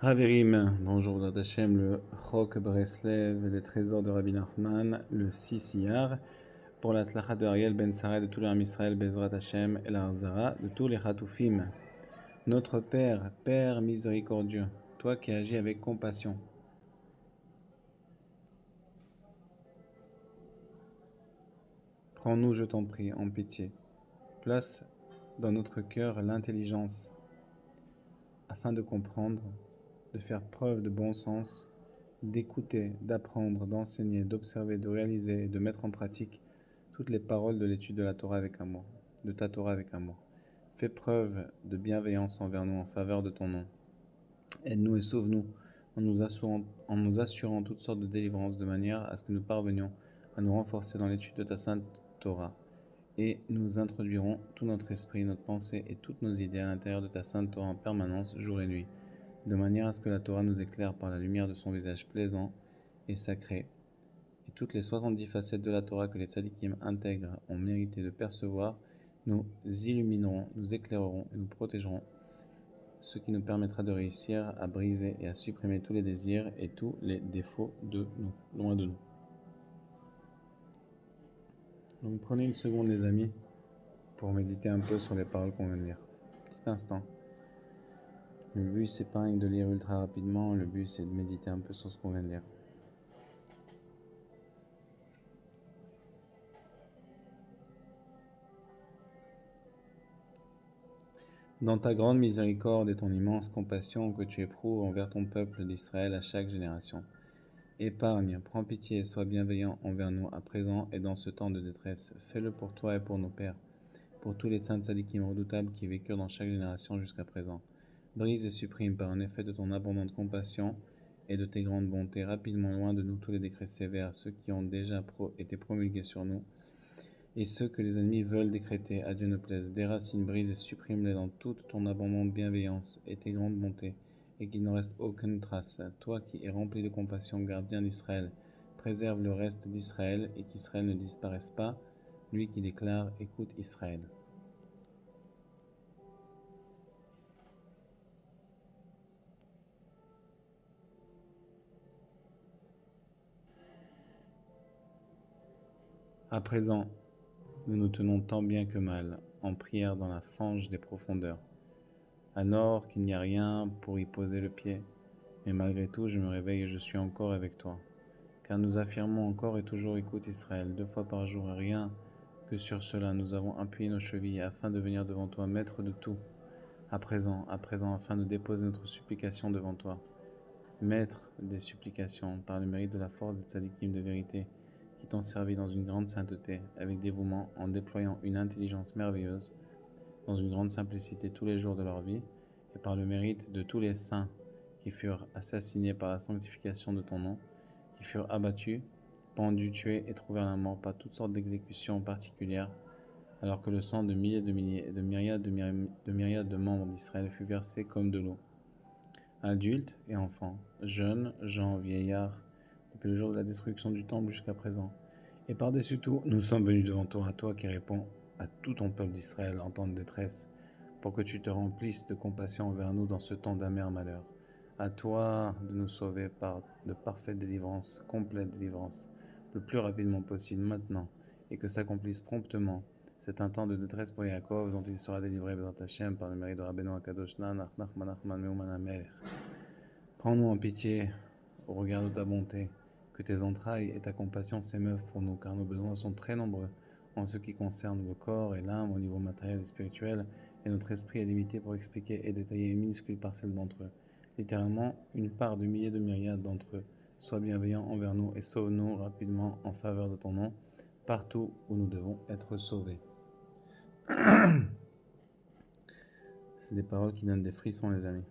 Haverim, bonjour Zad Hashem, le Chok Breslev, les trésors de Rabbi Nachman, le 6 Iyar, pour la Slachat de Ariel Ben Sarah, de tous les Am Israël, Bezrat Hashem, et la Harzara, de tous les Chatoufim. Notre Père, Père miséricordieux, toi qui agis avec compassion, prends-nous, je t'en prie, en pitié. Place dans notre cœur l'intelligence, afin de comprendre, de faire preuve de bon sens, d'écouter, d'apprendre, d'enseigner, d'observer, de réaliser et de mettre en pratique toutes les paroles de l'étude de la Torah avec amour, de ta Torah avec amour. Fais preuve de bienveillance envers nous en faveur de ton nom. Aide-nous et sauve-nous en nous assurant toutes sortes de délivrances de manière à ce que nous parvenions à nous renforcer dans l'étude de ta sainte Torah. Et nous introduirons tout notre esprit, notre pensée et toutes nos idées à l'intérieur de ta sainte Torah en permanence, jour et nuit, de manière à ce que la Torah nous éclaire par la lumière de son visage plaisant et sacré. Et toutes les 70 facettes de la Torah que les tzadikim intègrent ont mérité de percevoir, nous illuminerons, nous éclairerons et nous protégerons, ce qui nous permettra de réussir à briser et à supprimer tous les désirs et tous les défauts de nous, loin de nous. Donc prenez une seconde les amis pour méditer un peu sur les paroles qu'on vient de lire. Petit instant. Le but c'est pas de lire ultra rapidement, le but c'est de méditer un peu sur ce qu'on vient de lire. Dans ta grande miséricorde et ton immense compassion que tu éprouves envers ton peuple d'Israël à chaque génération, épargne, prends pitié et sois bienveillant envers nous à présent et dans ce temps de détresse. Fais-le pour toi et pour nos pères, pour tous les saints tzadikim redoutables qui vécurent dans chaque génération jusqu'à présent. Brise et supprime par un effet de ton abondante compassion et de tes grandes bontés rapidement loin de nous tous les décrets sévères, ceux qui ont déjà été promulgués sur nous, et ceux que les ennemis veulent décréter, à Dieu ne plaise. Déracine, brise et supprime-les dans toute ton abondante bienveillance et tes grandes bontés, et qu'il ne reste aucune trace. Toi qui es rempli de compassion, gardien d'Israël, préserve le reste d'Israël et qu'Israël ne disparaisse pas, lui qui déclare « Écoute Israël ». À présent, nous nous tenons tant bien que mal, en prière dans la fange des profondeurs. À nord qu'il n'y a rien pour y poser le pied, mais malgré tout je me réveille et je suis encore avec toi. Car nous affirmons encore et toujours écoute Israël, 2 fois par jour et rien que sur cela nous avons appuyé nos chevilles afin de venir devant toi, maître de tout. À présent, afin de déposer notre supplication devant toi. Maître des supplications, par le mérite de la force des tzadikim de vérité, qui t'ont servi dans une grande sainteté, avec dévouement, en déployant une intelligence merveilleuse, dans une grande simplicité tous les jours de leur vie, et par le mérite de tous les saints qui furent assassinés par la sanctification de ton nom, qui furent abattus, pendus, tués et trouvèrent la mort par toutes sortes d'exécutions particulières, alors que le sang de milliers de milliers et de myriades de membres d'Israël fut versé comme de l'eau. Adultes et enfants, jeunes, gens, vieillards, depuis le jour de la destruction du temple jusqu'à présent. Et par-dessus tout, nous sommes venus devant toi, toi qui réponds à tout ton peuple d'Israël en temps de détresse, pour que tu te remplisses de compassion envers nous dans ce temps d'amer malheur. À toi de nous sauver par de parfaite délivrance, complète délivrance, le plus rapidement possible maintenant, et que s'accomplisse promptement. C'est un temps de détresse pour Yaakov, dont il sera délivré Bezrat Hashem par le mérite de Rabbeinu Akadosh Nachman Meuman Amelech. Prends-nous en pitié au regard de ta bonté, que tes entrailles et ta compassion s'émeuvent pour nous, car nos besoins sont très nombreux en ce qui concerne le corps et l'âme au niveau matériel et spirituel, et notre esprit est limité pour expliquer et détailler une minuscule parcelle d'entre eux, littéralement une part de milliers de myriades d'entre eux. Sois bienveillant envers nous et sauve-nous rapidement en faveur de ton nom, partout où nous devons être sauvés. C'est des paroles qui donnent des frissons, les amis.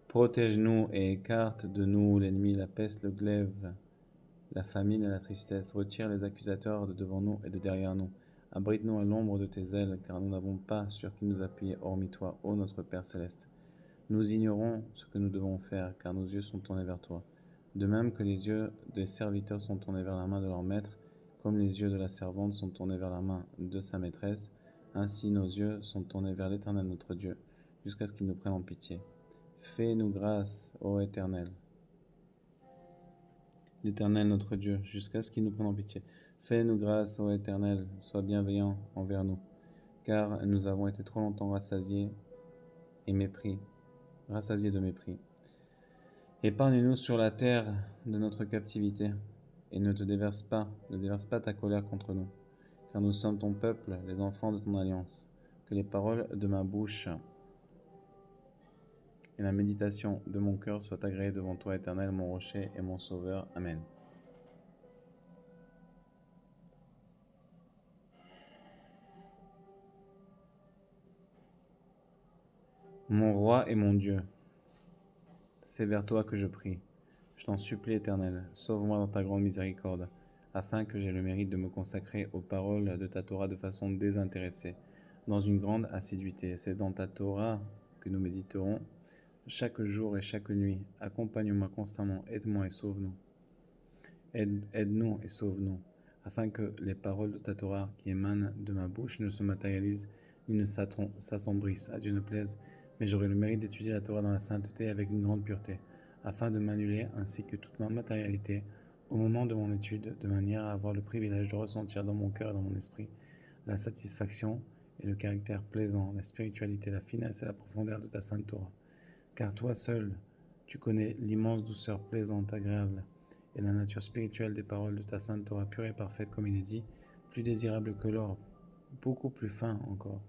Protège-nous et écarte de nous l'ennemi, la peste, le glaive, la famine et la tristesse. Retire les accusateurs de devant nous et de derrière nous. Abrite-nous à l'ombre de tes ailes, car nous n'avons pas sur qui nous appuyer hormis toi, ô notre Père céleste. Nous ignorons ce que nous devons faire, car nos yeux sont tournés vers toi. De même que les yeux des serviteurs sont tournés vers la main de leur maître, Comme les yeux de la servante sont tournés vers la main de sa maîtresse, ainsi nos yeux sont tournés vers l'Éternel notre Dieu, jusqu'à ce qu'il nous prenne en pitié. Fais-nous grâce, ô Éternel. L'Éternel notre Dieu, jusqu'à ce qu'il nous prenne en pitié. Fais-nous grâce, ô Éternel, sois bienveillant envers nous, car nous avons été trop longtemps rassasiés de mépris. Épargne-nous sur la terre de notre captivité, et ne déverse pas ta colère contre nous, car nous sommes ton peuple, les enfants de ton alliance. Que les paroles de ma bouche et la méditation de mon cœur soient agréées devant toi, Éternel, mon rocher et mon sauveur. Amen. Mon roi et mon Dieu, c'est vers toi que je prie. Je t'en supplie, Éternel, sauve-moi dans ta grande miséricorde, afin que j'aie le mérite de me consacrer aux paroles de ta Torah de façon désintéressée, dans une grande assiduité. C'est dans ta Torah que nous méditerons chaque jour et chaque nuit. Accompagne-moi constamment, aide-moi et sauve-nous. Aide-nous et sauve-nous, afin que les paroles de ta Torah qui émanent de ma bouche ne se matérialisent ni ne s'assombrissent. À Dieu ne plaise, mais j'aurai le mérite d'étudier la Torah dans la sainteté avec une grande pureté, afin de m'annuler ainsi que toute ma matérialité au moment de mon étude, de manière à avoir le privilège de ressentir dans mon cœur et dans mon esprit la satisfaction et le caractère plaisant, la spiritualité, la finesse et la profondeur de ta sainte Torah. Car toi seul, tu connais l'immense douceur plaisante, agréable, et la nature spirituelle des paroles de ta sainte Torah pure et parfaite, comme il est dit, plus désirable que l'or, beaucoup plus fin encore.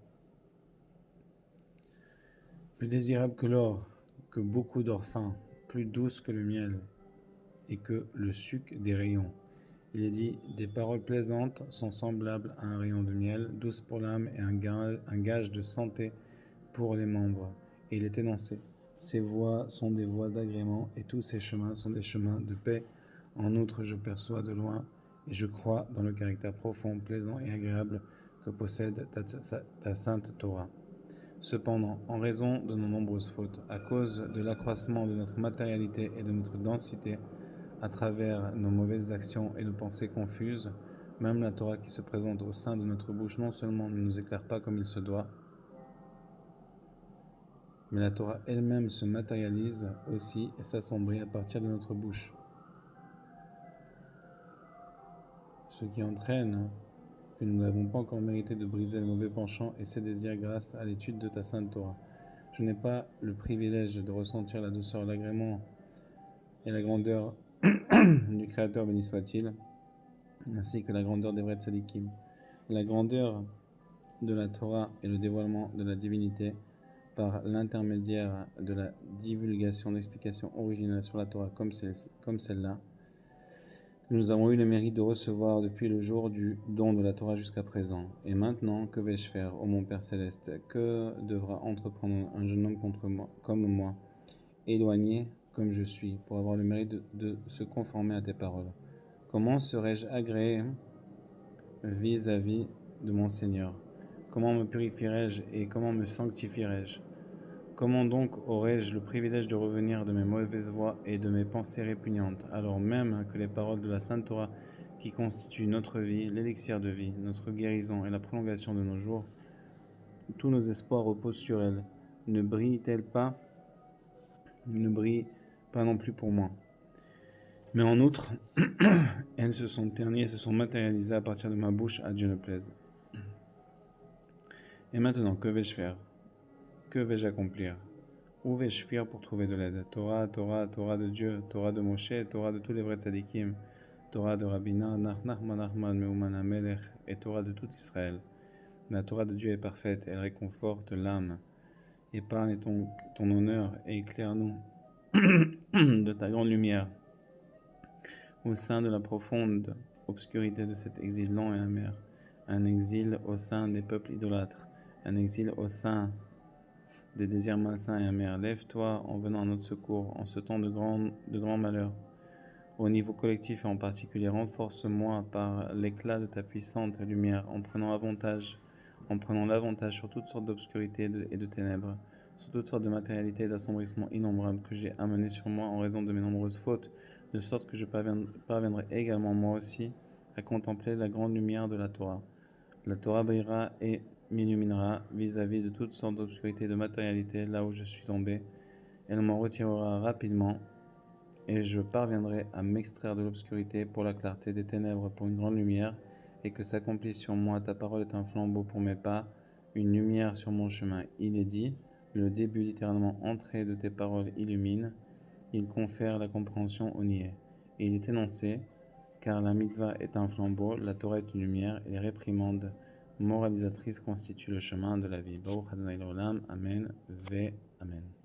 Plus désirable que l'or, que beaucoup d'or fin, plus douce que le miel et que le suc des rayons. Il est dit, des paroles plaisantes sont semblables à un rayon de miel, douce pour l'âme et un gage de santé pour les membres. Et il est énoncé, ces voies sont des voies d'agrément et tous ces chemins sont des chemins de paix. En outre, je perçois de loin et je crois dans le caractère profond, plaisant et agréable que possède ta sainte Torah. Cependant, en raison de nos nombreuses fautes, à cause de l'accroissement de notre matérialité et de notre densité, à travers nos mauvaises actions et nos pensées confuses, même la Torah qui se présente au sein de notre bouche non seulement ne nous éclaire pas comme il se doit, mais la Torah elle-même se matérialise aussi et s'assombrit à partir de notre bouche. Ce qui entraîne que nous n'avons pas encore mérité de briser le mauvais penchant et ses désirs grâce à l'étude de ta sainte Torah. Je n'ai pas le privilège de ressentir la douceur, l'agrément et la grandeur du Créateur, béni soit-il, ainsi que la grandeur des vrais tzadikim. La grandeur de la Torah et le dévoilement de la divinité par l'intermédiaire de la divulgation d'explications originales sur la Torah comme celle-là, que nous avons eu le mérite de recevoir depuis le jour du don de la Torah jusqu'à présent. Et maintenant, que vais-je faire, ô mon Père Céleste? Que devra entreprendre un jeune homme comme moi, éloigné comme je suis, pour avoir le mérite de se conformer à tes paroles? Comment serais-je agréé vis-à-vis de mon Seigneur? Comment me purifierais-je et comment me sanctifierais-je? Comment donc aurais-je le privilège de revenir de mes mauvaises voies et de mes pensées répugnantes, alors même que les paroles de la Sainte Torah, qui constituent notre vie, l'élixir de vie, notre guérison et la prolongation de nos jours, tous nos espoirs reposent sur elles, ne brillent pas non plus pour moi? Mais en outre, elles se sont ternies et se sont matérialisées à partir de ma bouche, à Dieu ne plaise. Et maintenant, que vais-je faire? Que vais-je accomplir? Où vais-je fuir pour trouver de l'aide? Torah, Torah, Torah de Dieu, Torah de Moshe, Torah de tous les vrais tzadikim, Torah de Rabbina, Nachman, Meuman Amelech, et Torah de tout Israël. La Torah de Dieu est parfaite, elle réconforte l'âme. Épargne ton honneur et éclaire-nous de ta grande lumière au sein de la profonde obscurité de cet exil long et amer, un exil au sein des peuples idolâtres, un exil au sein des désirs malsains et amers. Lève-toi en venant à notre secours en ce temps de grand malheur. Au niveau collectif et en particulier, renforce-moi par l'éclat de ta puissante lumière en prenant l'avantage sur toutes sortes d'obscurités et de ténèbres, sur toutes sortes de matérialités et d'assombrissements innombrables que j'ai amenés sur moi en raison de mes nombreuses fautes, de sorte que je parviendrai également moi aussi à contempler la grande lumière de la Torah. La Torah brillera et m'illuminera vis-à-vis de toutes sortes d'obscurité et de matérialité là où je suis tombé. Elle m'en retirera rapidement et je parviendrai à m'extraire de l'obscurité pour la clarté, des ténèbres pour une grande lumière, et que s'accomplisse sur moi. Ta parole est un flambeau pour mes pas, une lumière sur mon chemin. Il est dit, le début littéralement entré de tes paroles illumine, il confère la compréhension au niais. Et il est énoncé, car la mitzvah est un flambeau, la Torah est une lumière, et les réprimandes moralisatrices constituent le chemin de la vie. Baruch Adonai l'olam, Amen, Ve Amen.